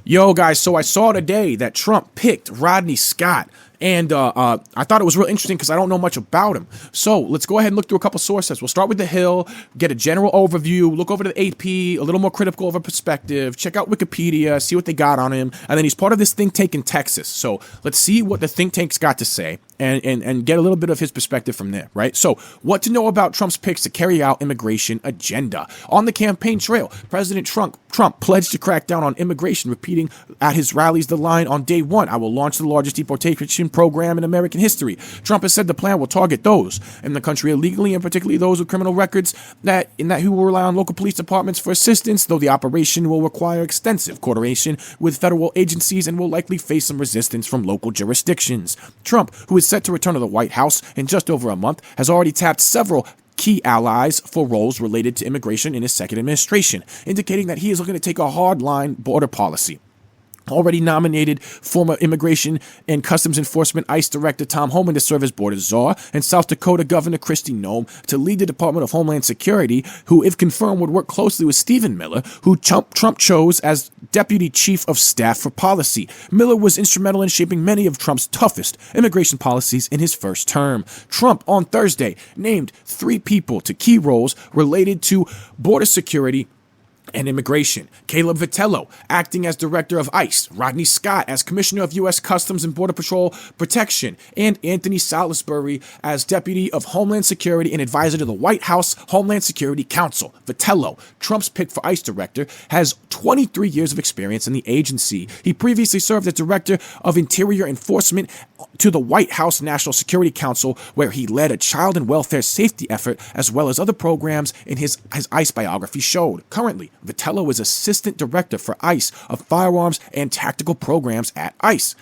Yo, guys, so I saw today that Trump picked Rodney Scott. And I thought it was real interesting because I don't know much about him. So let's go ahead and look through a couple sources. We'll start with The Hill, get a general overview, look over to the AP, a little more critical of a perspective, check out Wikipedia, see what they got on him. And then he's part of this think tank in Texas. So let's see what the think tank's got to say and get a little bit of his perspective from there, right? So what to know about Trump's picks to carry out immigration agenda. On the campaign trail, President Trump pledged to crack down on immigration, repeating at his rallies the line on day one, "I will launch the largest deportation program in American history." Trump has said the plan will target those in the country illegally, and particularly those with criminal records who will rely on local police departments for assistance, though the operation will require extensive coordination with federal agencies and will likely face some resistance from local jurisdictions. Trump, who is set to return to the White House in just over a month, has already tapped several key allies for roles related to immigration in his second administration, indicating that he is looking to take a hard-line border policy. Already nominated former Immigration and Customs Enforcement ICE Director Tom Homan to serve as border czar, and South Dakota Governor Kristi Noem to lead the Department of Homeland Security, who, if confirmed, would work closely with Stephen Miller, who Trump chose as Deputy Chief of Staff for Policy. Miller was instrumental in shaping many of Trump's toughest immigration policies in his first term. Trump, on Thursday, named 3 people to key roles related to border security and immigration. Caleb Vitello, acting as director of ICE, Rodney Scott as commissioner of U.S. Customs and Border Patrol Protection, and Anthony Salisbury as deputy of Homeland Security and advisor to the White House Homeland Security Council. Vitello, Trump's pick for ICE director, has 23 years of experience in the agency. He previously served as director of Interior Enforcement to the White House National Security Council, where he led a child and welfare safety effort, as well as other programs in his ICE biography showed. Currently, Vitello is assistant director for ICE of firearms and tactical programs at ICE.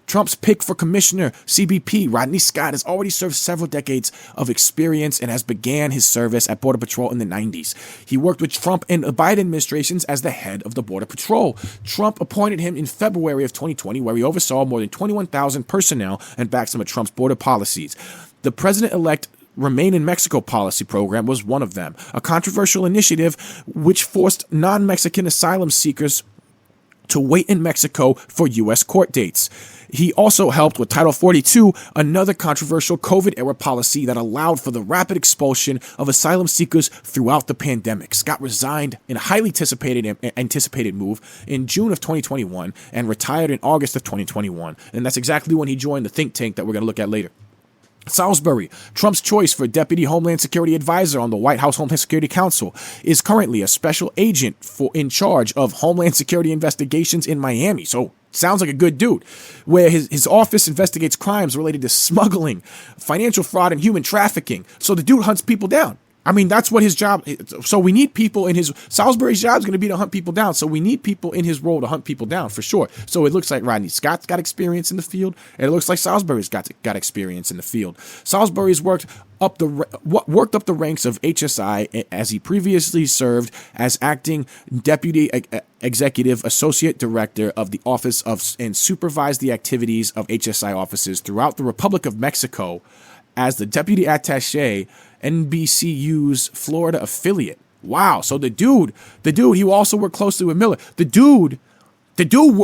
Trump's pick for commissioner, CBP, Rodney Scott, has already served several decades of experience and has began his service at Border Patrol in the 90s. He worked with Trump and the Biden administrations as the head of the Border Patrol. Trump appointed him in February of 2020, where he oversaw more than 21,000 personnel and backed some of Trump's border policies. The president-elect Remain in Mexico policy program was one of them, a controversial initiative which forced non-Mexican asylum seekers to wait in Mexico for U.S. court dates. He also helped with Title 42, another controversial COVID-era policy that allowed for the rapid expulsion of asylum seekers throughout the pandemic. Scott resigned in a highly anticipated move in June of 2021 and retired in August of 2021. And that's exactly when he joined the think tank that we're going to look at later. Salisbury, Trump's choice for Deputy Homeland Security Advisor on the White House Homeland Security Council, is currently a special agent in charge of Homeland Security investigations in Miami. So sounds like a good dude, where his office investigates crimes related to smuggling, financial fraud, and human trafficking. So the dude hunts people down. I mean, that's what his job is. So we need people in his... Salisbury's job is going to be to hunt people down. So we need people in his role to hunt people down, for sure. So it looks like Rodney Scott's got experience in the field, and it looks like Salisbury's got experience in the field. Salisbury's worked up the ranks of HSI, as he previously served as acting deputy executive associate director of the office of and supervised the activities of HSI offices throughout the Republic of Mexico as the deputy attaché NBCU's Florida affiliate. Wow. So the dude, he also worked closely with Miller. The dude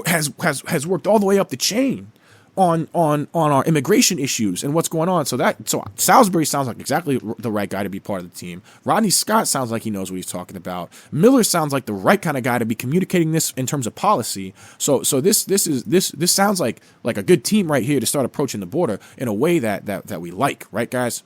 has worked all the way up the chain on our immigration issues and what's going on. So Salisbury sounds like exactly the right guy to be part of the team. Rodney Scott sounds like he knows what he's talking about. Miller sounds like the right kind of guy to be communicating this in terms of policy. So this sounds like a good team right here to start approaching the border in a way that we like, right, guys?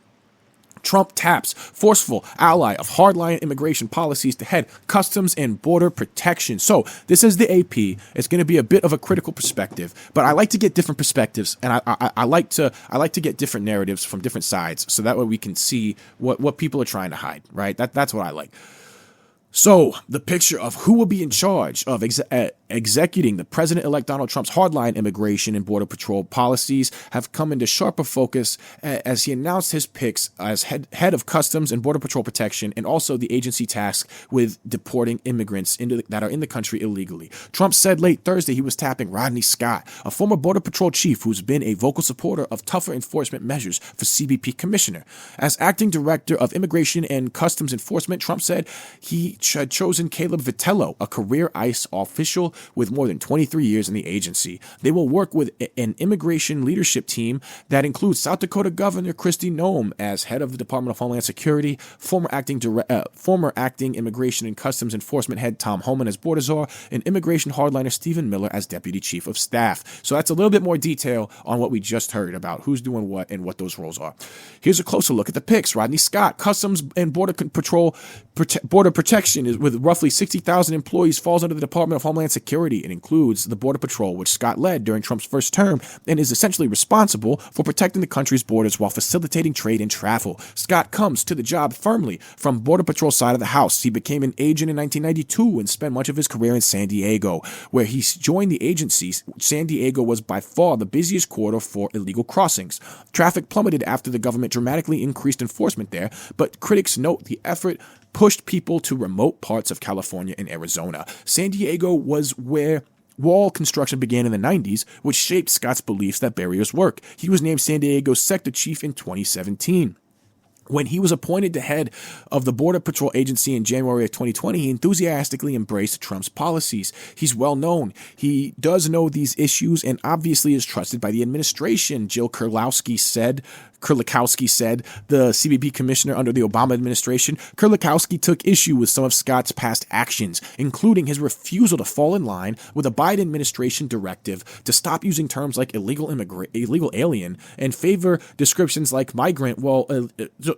Trump taps forceful ally of hardline immigration policies to head Customs and Border Protection. So this is the AP. It's going to be a bit of a critical perspective, but I like to get different perspectives, and I like to get different narratives from different sides, so that way we can see what people are trying to hide. Right? That's what I like. So the picture of who will be in charge of executing the President-elect Donald Trump's hardline immigration and border patrol policies have come into sharper focus as he announced his picks as head of Customs and Border Patrol Protection, and also the agency tasked with deporting immigrants that are in the country illegally. Trump said late Thursday he was tapping Rodney Scott, a former Border Patrol chief who's been a vocal supporter of tougher enforcement measures for CBP commissioner. As acting director of Immigration and Customs Enforcement, Trump said he had chosen Caleb Vitello, a career ICE official with more than 23 years in the agency. They will work with an immigration leadership team that includes South Dakota Governor Kristi Noem as head of the Department of Homeland Security, former acting Immigration and Customs Enforcement head Tom Homan as Border Czar, and immigration hardliner Stephen Miller as Deputy Chief of Staff. So that's a little bit more detail on what we just heard about who's doing what and what those roles are. Here's a closer look at the picks. Rodney Scott, Customs and Border Protection, is with roughly 60,000 employees, falls under the Department of Homeland Security. It includes the Border Patrol, which Scott led during Trump's first term, and is essentially responsible for protecting the country's borders while facilitating trade and travel. Scott comes to the job firmly from Border Patrol side of the house. He became an agent in 1992 and spent much of his career in San Diego, where he joined the agency. San Diego was by far the busiest corridor for illegal crossings. Traffic plummeted after the government dramatically increased enforcement there, but critics note the effort pushed people to remote parts of California and Arizona. San Diego was where wall construction began in the 90s, which shaped Scott's beliefs that barriers work. He was named San Diego's sector chief in 2017. When he was appointed the head of the Border Patrol Agency in January of 2020, he enthusiastically embraced Trump's policies. He's well known. He does know these issues and obviously is trusted by the administration, Jill Kerlikowske said, the CBP commissioner under the Obama administration. Kerlikowske took issue with some of Scott's past actions, including his refusal to fall in line with a Biden administration directive to stop using terms like illegal alien and favor descriptions like migrant. Well,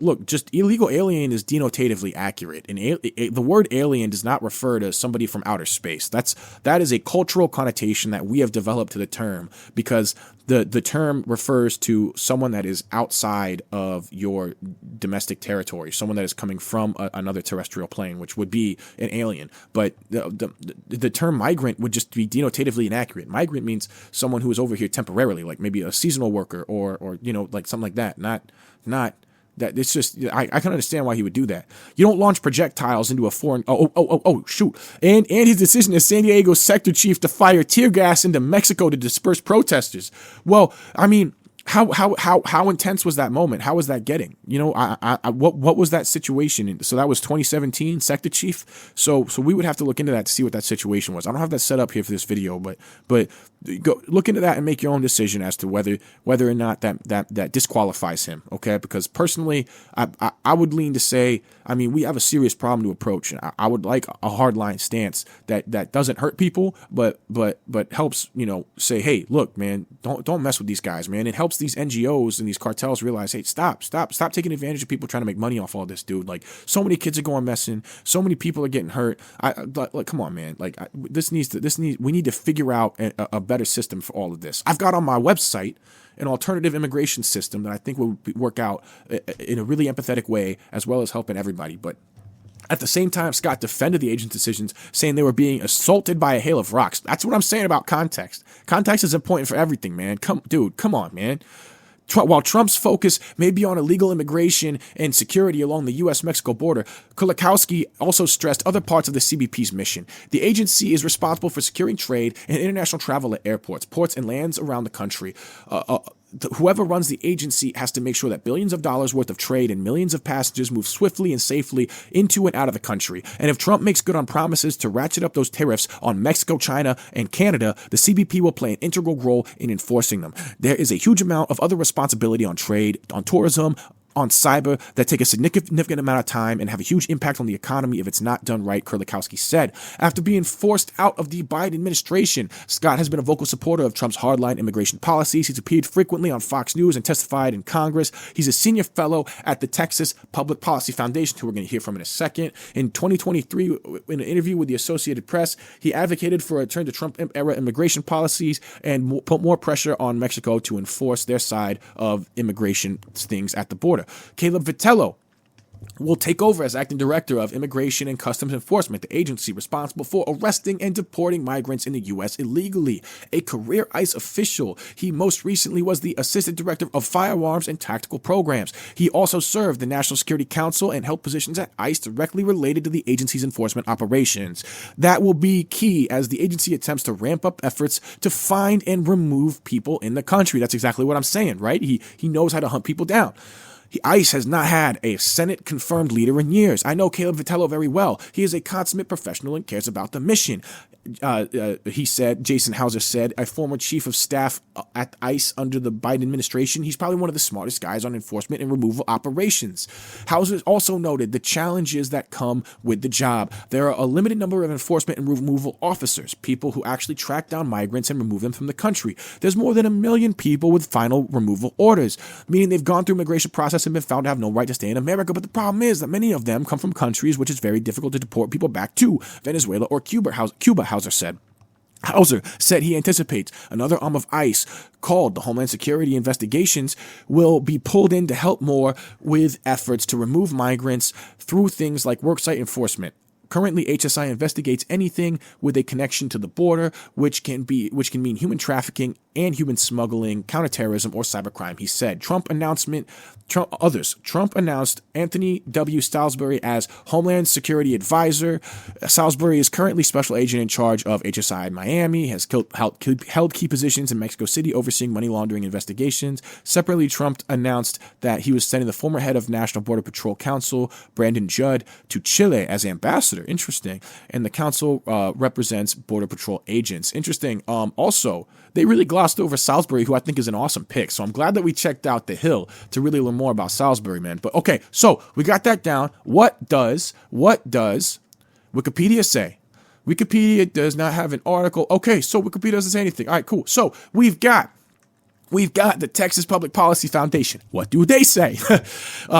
look, just illegal alien is denotatively accurate. And the word alien does not refer to somebody from outer space. That is a cultural connotation that we have developed to the term because the term refers to someone that is outside of your domestic territory, someone that is coming from another terrestrial plane, which would be an alien. But the term migrant would just be denotatively inaccurate. Migrant means someone who is over here temporarily, like maybe a seasonal worker or like something like that. Not that it's just, I can understand why he would do that. You don't launch projectiles into a foreign, shoot. And his decision as San Diego's sector chief to fire tear gas into Mexico to disperse protesters. Well, I mean, how intense was that moment? How was that getting? What was that situation? So that was 2017, sector chief. So we would have to look into that to see what that situation was. I don't have that set up here for this video, but go look into that and make your own decision as to whether or not that disqualifies him. Okay, because personally, I would lean to say, I mean, we have a serious problem to approach, and I would like a hardline stance that doesn't hurt people, but helps say, hey, look, man, don't mess with these guys, man. It helps these NGOs and these cartels realize, hey, stop taking advantage of people trying to make money off all this, dude. Like, so many kids are going missing, so many people are getting hurt. Like, come on, man. Like, we need to figure out a better system for all of this. I've got on my website an alternative immigration system that I think will work out in a really empathetic way, as well as helping everybody. But at the same time, Scott defended the agent's decisions, saying they were being assaulted by a hail of rocks. That's what I'm saying about context. Context is important for everything, man. Come on, man. While Trump's focus may be on illegal immigration and security along the U.S.-Mexico border, Kerlikowske also stressed other parts of the CBP's mission. The agency is responsible for securing trade and international travel at airports, ports, and lands around the country. Whoever runs the agency has to make sure that billions of dollars worth of trade and millions of passengers move swiftly and safely into and out of the country. And if Trump makes good on promises to ratchet up those tariffs on Mexico, China, and Canada, the CBP will play an integral role in enforcing them. There is a huge amount of other responsibility on trade, on tourism, on cyber that take a significant amount of time and have a huge impact on the economy if it's not done right, Kerlikowske said. After being forced out of the Biden administration, Scott has been a vocal supporter of Trump's hardline immigration policies. He's appeared frequently on Fox News and testified in Congress. He's a senior fellow at the Texas Public Policy Foundation, who we're going to hear from in a second. In 2023, in an interview with the Associated Press, he advocated for a return to Trump-era immigration policies and put more pressure on Mexico to enforce their side of immigration things at the border. Caleb Vitello will take over as acting director of Immigration and Customs Enforcement, the agency responsible for arresting and deporting migrants in the U.S. illegally. A career ICE official, he most recently was the assistant director of firearms and tactical programs. He also served the National Security Council and held positions at ICE directly related to the agency's enforcement operations. That will be key as the agency attempts to ramp up efforts to find and remove people in the country. That's exactly what I'm saying, right? He knows how to hunt people down. ICE has not had a Senate-confirmed leader in years. I know Caleb Vitello very well. He is a consummate professional and cares about the mission. Jason Hauser said, a former chief of staff at ICE under the Biden administration, he's probably one of the smartest guys on enforcement and removal operations. Hauser also noted the challenges that come with the job. There are a limited number of enforcement and removal officers, people who actually track down migrants and remove them from the country. There's more than 1 million people with final removal orders, meaning they've gone through immigration process and been found to have no right to stay in America. But the problem is that many of them come from countries which is very difficult to deport people back to, Venezuela or Cuba, Hauser said. Hauser said he anticipates another arm of ICE called the Homeland Security Investigations will be pulled in to help more with efforts to remove migrants through things like worksite enforcement. Currently, HSI investigates anything with a connection to the border, which can mean human trafficking and human smuggling, counterterrorism, or cybercrime, he said. Trump announced Anthony W. Salisbury as Homeland Security Advisor. Salisbury is currently special agent in charge of HSI in Miami, has held key positions in Mexico City overseeing money laundering investigations. Separately, Trump announced that he was sending the former head of National Border Patrol Council, Brandon Judd, to Chile as ambassador. Interesting. And the council represents Border Patrol agents. Interesting. Also, they really glossed over Salisbury, who I think is an awesome pick. So I'm glad that we checked out The Hill to really learn more about Salisbury, man. But okay, so we got that down. What does Wikipedia say? Wikipedia does not have an article. Okay, so Wikipedia doesn't say anything. All right, cool. So we've got the Texas Public Policy Foundation. What do they say?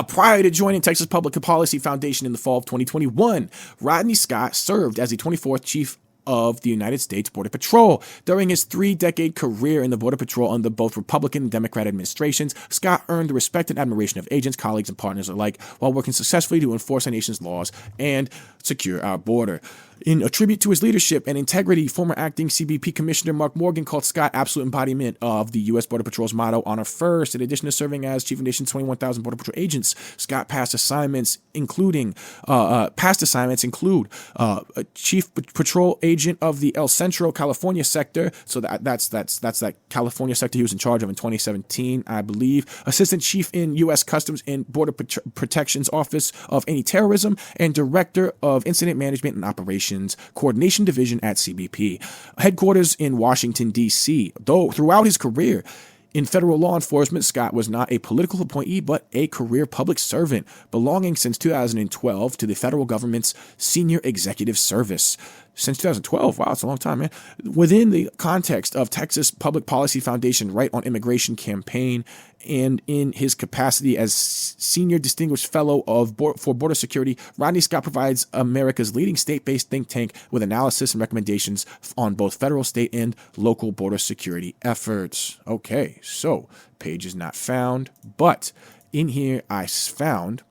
Prior to joining Texas Public Policy Foundation in the fall of 2021, Rodney Scott served as the 24th Chief of the United States Border Patrol. During his 3-decade career in the Border Patrol under both Republican and Democrat administrations, Scott earned the respect and admiration of agents, colleagues, and partners alike while working successfully to enforce our nation's laws and secure our border. In a tribute to his leadership and integrity, former acting CBP Commissioner Mark Morgan called Scott absolute embodiment of the U.S. Border Patrol's motto, Honor First. In addition to serving as Chief of Nation's 21,000 Border Patrol agents, Scott past assignments include a Chief Patrol Agent of the El Centro, California sector. So that's that California sector he was in charge of in 2017, I believe. Assistant Chief in U.S. Customs and Border Protection's Office of Anti-Terrorism and Director of Incident Management and Operations Coordination Division at CBP. Headquarters in Washington, D.C. Though throughout his career in federal law enforcement, Scott was not a political appointee, but a career public servant, belonging since 2012 to the federal government's Senior Executive Service. Since 2012, wow, it's a long time, man. Within the context of Texas Public Policy Foundation Right on Immigration campaign and in his capacity as Senior Distinguished Fellow for Border Security, Rodney Scott provides America's leading state-based think tank with analysis and recommendations on both federal, state, and local border security efforts. Okay, so page is not found, but in here I found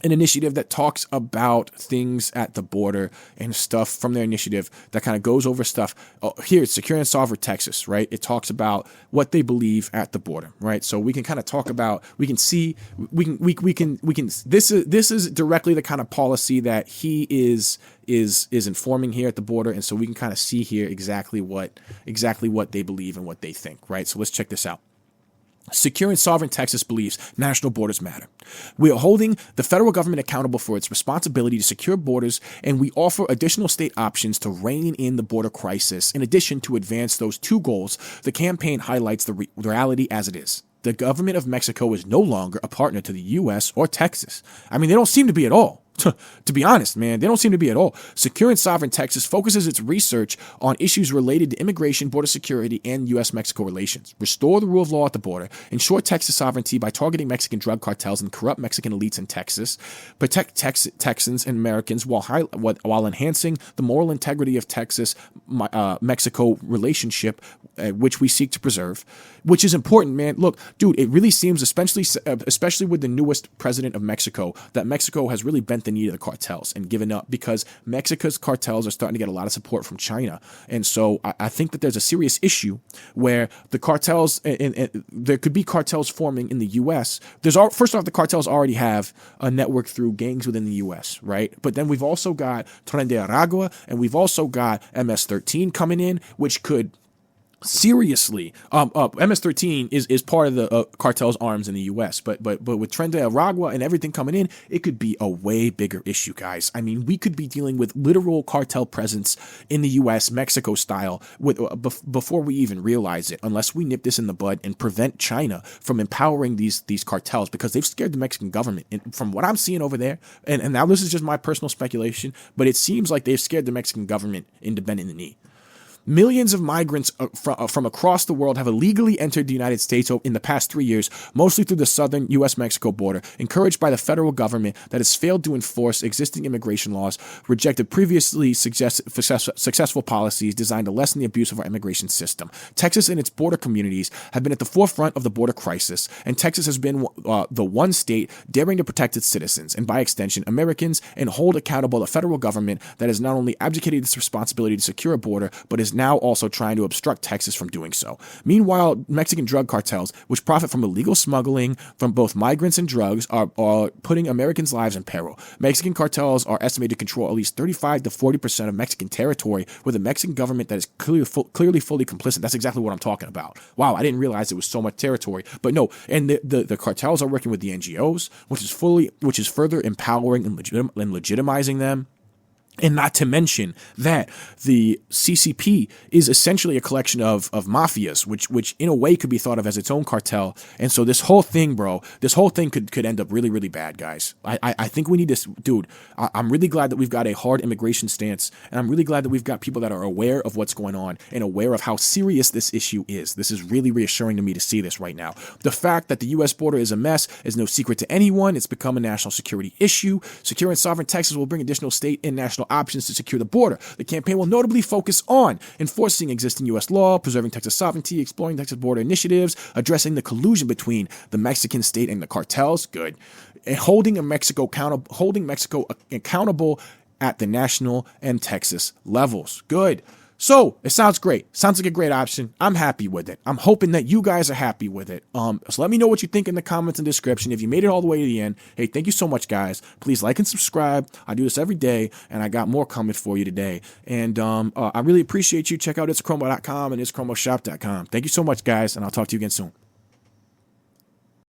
an initiative that talks about things at the border and stuff from their initiative that kind of goes over stuff. Oh, here it's Secure and Sovereign Texas, right? It talks about what they believe at the border, right? So we can kind of talk about, we can this is directly the kind of policy that he is informing here at the border. And so we can kind of see here exactly what they believe and what they think, right? So let's check this out. Secure and Sovereign Texas believes national borders matter. We are holding the federal government accountable for its responsibility to secure borders, and we offer additional state options to rein in the border crisis. In addition, to advance those two goals, the campaign highlights the reality as it is. The government of Mexico is no longer a partner to the U.S. or Texas. I mean, they don't seem to be at all. To be honest, man, they don't seem to be at all. Secure and Sovereign Texas focuses its research on issues related to immigration, border security, and U.S.-Mexico relations. Restore the rule of law at the border. Ensure Texas sovereignty by targeting Mexican drug cartels and corrupt Mexican elites in Texas. Protect Texans and Americans while enhancing the moral integrity of Texas-Mexico relationship, which we seek to preserve. Which is important, man. Look, dude, it really seems, especially with the newest president of Mexico, that Mexico has really bent the knee to the cartels and given up, because Mexico's cartels are starting to get a lot of support from China. And so I think that there's a serious issue where the cartels, and there could be cartels forming in the U.S. First off, the cartels already have a network through gangs within the U.S., right? But then we've also got Tren de Aragua, and we've also got MS-13 coming in, which could Seriously, MS-13 is part of the cartel's arms in the U.S. But with Tren de Aragua and everything coming in, it could be a way bigger issue, guys. I mean, we could be dealing with literal cartel presence in the U.S. Mexico style before we even realize it, unless we nip this in the bud and prevent China from empowering these cartels, because they've scared the Mexican government. And from what I'm seeing over there, and now this is just my personal speculation, but it seems like they've scared the Mexican government into bending the knee. Millions of migrants from across the world have illegally entered the United States in the past 3 years, mostly through the southern U.S.-Mexico border, encouraged by the federal government that has failed to enforce existing immigration laws, rejected previously successful policies designed to lessen the abuse of our immigration system. Texas and its border communities have been at the forefront of the border crisis, and Texas has been the one state daring to protect its citizens, and by extension, Americans, and hold accountable the federal government that has not only abdicated its responsibility to secure a border, but is now also trying to obstruct Texas from doing so. Meanwhile, Mexican drug cartels, which profit from illegal smuggling from both migrants and drugs, are putting Americans' lives in peril. Mexican cartels are estimated to control at least 35 to 40% of Mexican territory, with a Mexican government that is clearly fully complicit. That's exactly what I'm talking about. Wow, I didn't realize it was so much territory. But no, and the cartels are working with the NGOs, which is further empowering and legitimizing them. And not to mention that the CCP is essentially a collection of mafias, which in a way could be thought of as its own cartel. And so this whole thing, could end up really, really bad, guys. I think we need this, dude. I'm really glad that we've got a hard immigration stance, and I'm really glad that we've got people that are aware of what's going on and aware of how serious this issue is. This is really reassuring to me to see this right now. The fact that the U.S. border is a mess is no secret to anyone. It's become a national security issue. Secure and sovereign Texas will bring additional state and national options to secure the border. The campaign will notably focus on enforcing existing U.S. law, preserving Texas sovereignty, exploring Texas border initiatives, addressing the collusion between the Mexican state and the cartels, good, and holding Mexico accountable at the national and Texas levels, good. So it sounds great. Sounds like a great option. I'm happy with it. I'm hoping that you guys are happy with it. So let me know what you think in the comments and description. If you made it all the way to the end, hey, thank you so much, guys. Please like and subscribe. I do this every day, and I got more coming for you today. And I really appreciate you. Check out itschromo.com and itschromoshop.com. Thank you so much, guys, and I'll talk to you again soon.